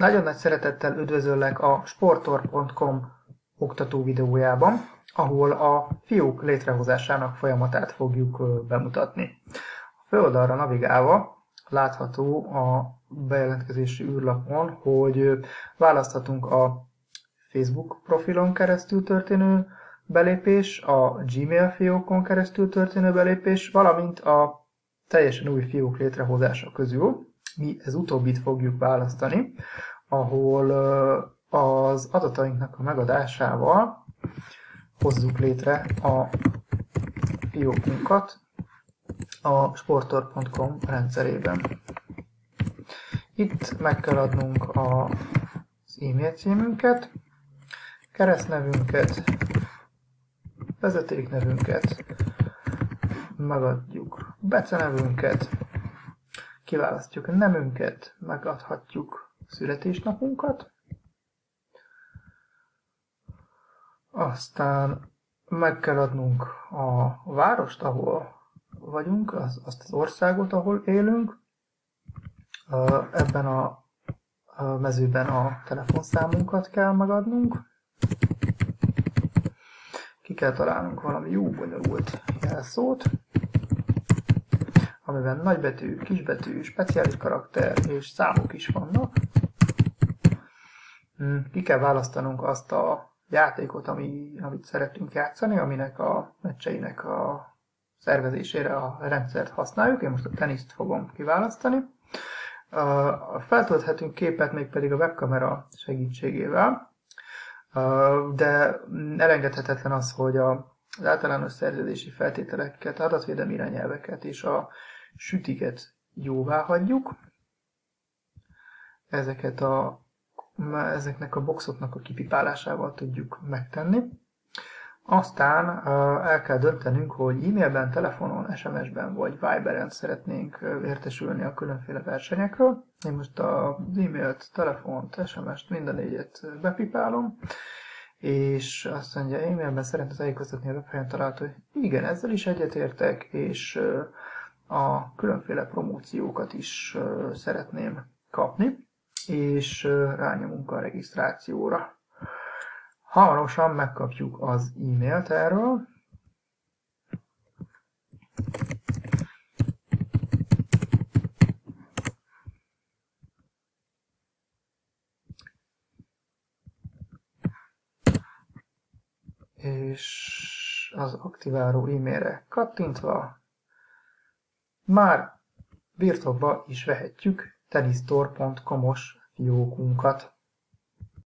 Nagyon nagy szeretettel üdvözöllek a sportor.com oktató videójában, ahol a fiók létrehozásának folyamatát fogjuk bemutatni. A főoldalra navigálva látható a bejelentkezési űrlapon, hogy választhatunk a Facebook profilon keresztül történő belépés, a Gmail fiókon keresztül történő belépés, valamint a teljesen új fiók létrehozása közül. Mi ez utóbbit fogjuk választani, ahol az adatainknak a megadásával hozzuk létre a fiókunkat a sportor.com rendszerében. Itt meg kell adnunk az e-mail címünket, keresztnevünket, vezetéknevünket, megadjuk becenevünket, kiválasztjuk a nemünket, megadhatjuk születésnapunkat, aztán meg kell adnunk a várost, ahol vagyunk, azt az országot, ahol élünk. Ebben a mezőben a telefonszámunkat kell megadnunk. Ki kell találnunk valami jó bonyolult jelszót, amiben nagybetű, kisbetű, speciális karakter és számok is vannak. Ki kell választanunk azt a játékot, amit szeretünk játszani, aminek a meccseinek a szervezésére a rendszert használjuk. Én most a teniszt fogom kiválasztani. Feltölthetünk képet mégpedig a webkamera segítségével, de elengedhetetlen az, hogy az általános szerződési feltételeket, adatvédelmi irányelveket és a sütiket jóvá hagyjuk. Ezeknek a boxoknak a kipipálásával tudjuk megtenni. Aztán el kell döntenünk, hogy e-mailben, telefonon, SMS-ben vagy Viberen szeretnénk értesülni a különféle versenyekről. Én most az e-mailt, telefont, SMS-t, mind a négyet bepipálom, és azt mondja, e-mailben szeretne tájékoztatni a webhelyen található, hogy igen, ezzel is egyetértek, és a különféle promóciókat is szeretném kapni, és rányomunk a regisztrációra. Hamarosan megkapjuk az e-mailt erről. És az aktiváló e-mailre kattintva már birtokba is vehetjük tenisztor.com-os fiókunkat.